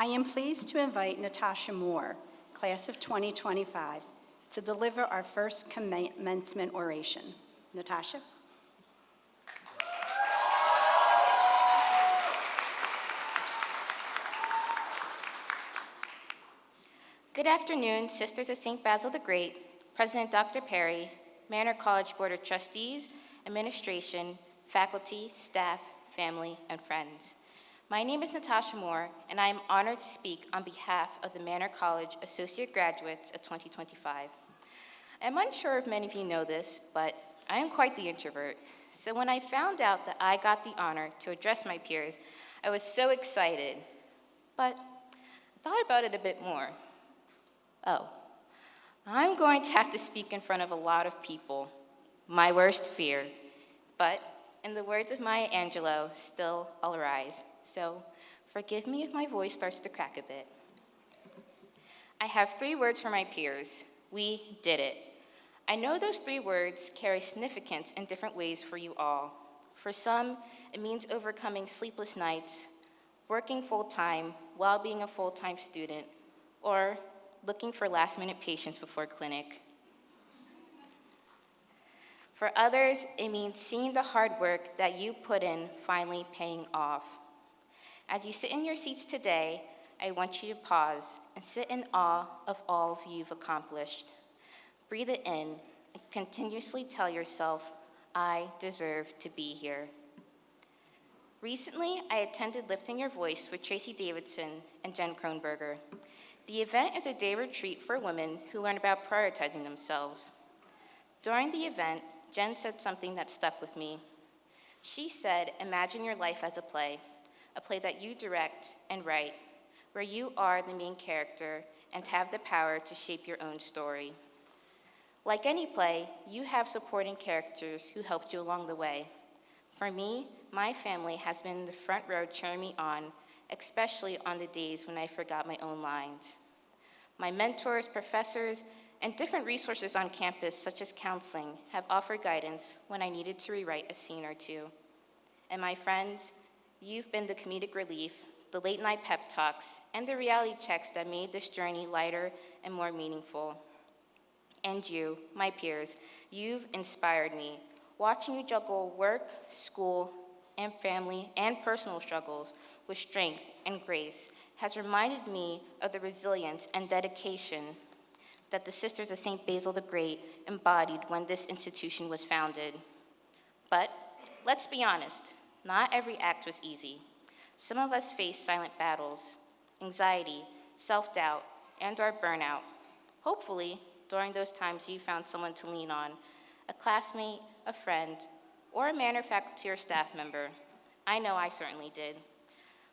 I am pleased to invite Natasha Moore, class of 2025, to deliver our first commencement oration. Natasha? Good afternoon, Sisters of St. Basil the Great, President Dr. Perry, Manor College Board of Trustees, administration, faculty, staff, family, and friends. My name is Natasha Moore, and I am honored to speak on behalf of the Manor College Associate Graduates of 2025. I'm unsure if many of you know this, but I am quite the introvert. So when I found out that I got the honor to address my peers, I was so excited. But I thought about it a bit more. Oh, I'm going to have to speak in front of a lot of people, my worst fear. But in the words of Maya Angelou, still I'll rise. So forgive me if my voice starts to crack a bit. I have 3 words for my peers. We did it. I know those 3 words carry significance in different ways for you all. For some, it means overcoming sleepless nights, working full-time while being a full-time student, or looking for last-minute patients before clinic. For others, it means seeing the hard work that you put in finally paying off. As you sit in your seats today, I want you to pause and sit in awe of all you've accomplished. Breathe it in and continuously tell yourself, I deserve to be here. Recently, I attended Lifting Your Voice with Tracy Davidson and Jen Kronberger. The event is a day retreat for women who learn about prioritizing themselves. During the event, Jen said something that stuck with me. She said, imagine your life as a play that you direct and write, where you are the main character and have the power to shape your own story. Like any play, you have supporting characters who helped you along the way. For me, my family has been in the front row cheering me on, especially on the days when I forgot my own lines. My mentors, professors, and different resources on campus, such as counseling, have offered guidance when I needed to rewrite a scene or 2. And my friends, you've been the comedic relief, the late-night pep talks, and the reality checks that made this journey lighter and more meaningful. And you, my peers, you've inspired me. Watching you juggle work, school, and family and personal struggles with strength and grace has reminded me of the resilience and dedication that the Sisters of St. Basil the Great embodied when this institution was founded. But let's be honest, not every act was easy. Some of us faced silent battles, anxiety, self-doubt, and/or burnout. Hopefully, during those times you found someone to lean on, a classmate, a friend, or a Manor faculty or staff member. I know I certainly did.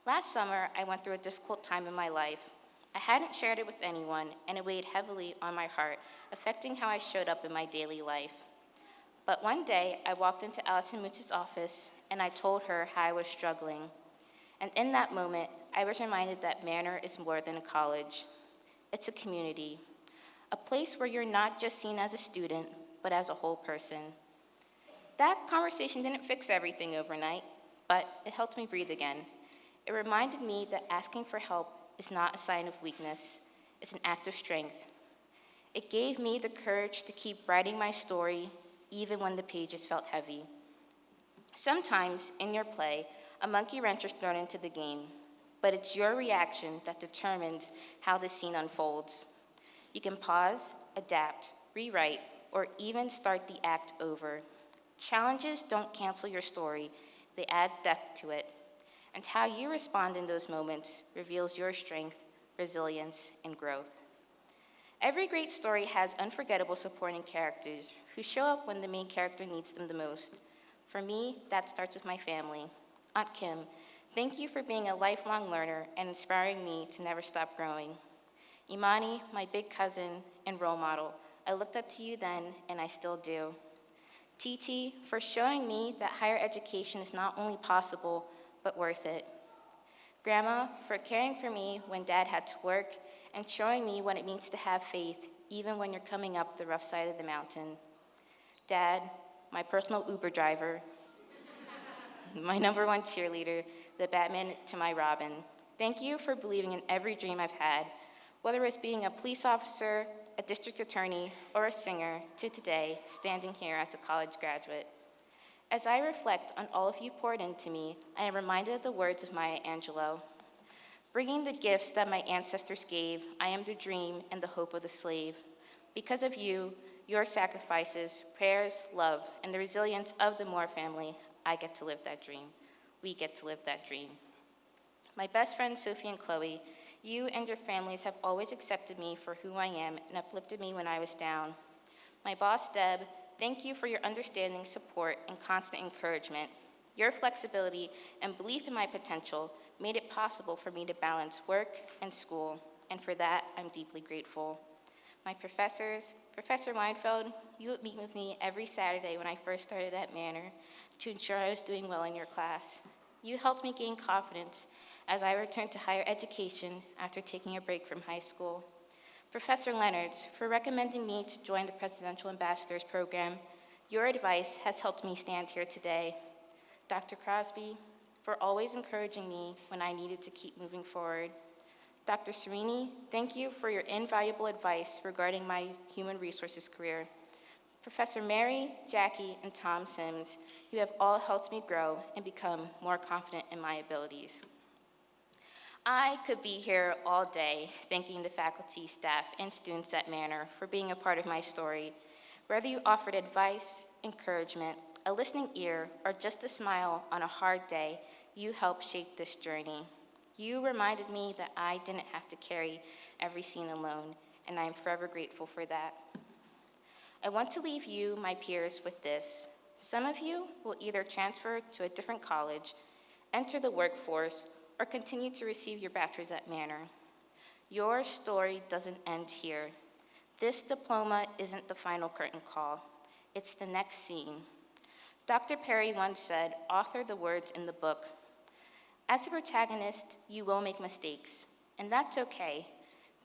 Last summer, I went through a difficult time in my life. I hadn't shared it with anyone, and it weighed heavily on my heart, affecting how I showed up in my daily life. But one day, I walked into Allison Mootz's office, and I told her how I was struggling. And in that moment, I was reminded that Manor is more than a college. It's a community, a place where you're not just seen as a student, but as a whole person. That conversation didn't fix everything overnight, but it helped me breathe again. It reminded me that asking for help is not a sign of weakness, it's an act of strength. It gave me the courage to keep writing my story, even when the pages felt heavy. Sometimes, in your play, a monkey wrench is thrown into the game, but it's your reaction that determines how the scene unfolds. You can pause, adapt, rewrite, or even start the act over. Challenges don't cancel your story, they add depth to it. And how you respond in those moments reveals your strength, resilience, and growth. Every great story has unforgettable supporting characters who show up when the main character needs them the most. For me, that starts with my family. Aunt Kim, thank you for being a lifelong learner and inspiring me to never stop growing. Imani, my big cousin and role model, I looked up to you then, and I still do. Titi, for showing me that higher education is not only possible, but worth it. Grandma, for caring for me when Dad had to work and showing me what it means to have faith, even when you're coming up the rough side of the mountain. Dad, my personal Uber driver, my #1 cheerleader, the Batman to my Robin. Thank you for believing in every dream I've had, whether it's being a police officer, a district attorney, or a singer, to today, standing here as a college graduate. As I reflect on all of you poured into me, I am reminded of the words of Maya Angelou. Bringing the gifts that my ancestors gave, I am the dream and the hope of the slave. Because of you, your sacrifices, prayers, love, and the resilience of the Moore family, I get to live that dream. We get to live that dream. My best friends, Sophie and Chloe, you and your families have always accepted me for who I am and uplifted me when I was down. My boss, Deb, thank you for your understanding, support, and constant encouragement. Your flexibility and belief in my potential made it possible for me to balance work and school, and for that, I'm deeply grateful. My professors, Professor Weinfeld, you would meet with me every Saturday when I first started at Manor to ensure I was doing well in your class. You helped me gain confidence as I returned to higher education after taking a break from high school. Professor Leonards, for recommending me to join the Presidential Ambassadors Program, your advice has helped me stand here today. Dr. Crosby, for always encouraging me when I needed to keep moving forward. Dr. Serini, thank you for your invaluable advice regarding my human resources career. Professor Mary, Jackie, and Tom Sims, you have all helped me grow and become more confident in my abilities. I could be here all day thanking the faculty, staff, and students at Manor for being a part of my story. Whether you offered advice, encouragement, a listening ear, or just a smile on a hard day, you helped shape this journey. You reminded me that I didn't have to carry every scene alone, and I am forever grateful for that. I want to leave you, my peers, with this. Some of you will either transfer to a different college, enter the workforce, or continue to receive your bachelor's at Manor. Your story doesn't end here. This diploma isn't the final curtain call. It's the next scene. Dr. Perry once said, author the words in the book, as the protagonist, you will make mistakes, and that's okay.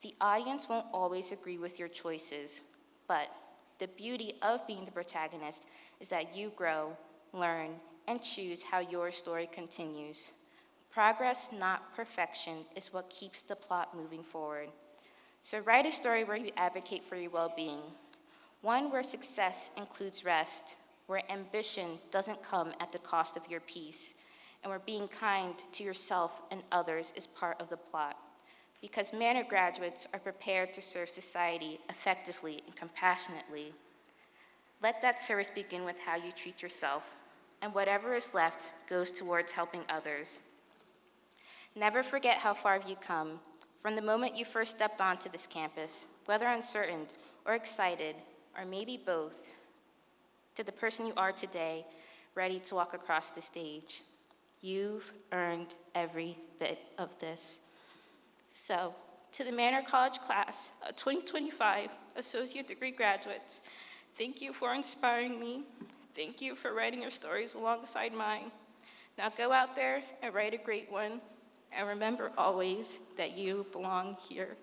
The audience won't always agree with your choices, but the beauty of being the protagonist is that you grow, learn, and choose how your story continues. Progress, not perfection, is what keeps the plot moving forward. So write a story where you advocate for your well-being, one where success includes rest, where ambition doesn't come at the cost of your peace, and where being kind to yourself and others is part of the plot. Because Manor graduates are prepared to serve society effectively and compassionately. Let that service begin with how you treat yourself, and whatever is left goes towards helping others. Never forget how far you've come. From the moment you first stepped onto this campus, whether uncertain or excited, or maybe both, to the person you are today, ready to walk across the stage. You've earned every bit of this. So, to the Manor College class of 2025 associate degree graduates, thank you for inspiring me. Thank you for writing your stories alongside mine. Now go out there and write a great one. And remember always that you belong here.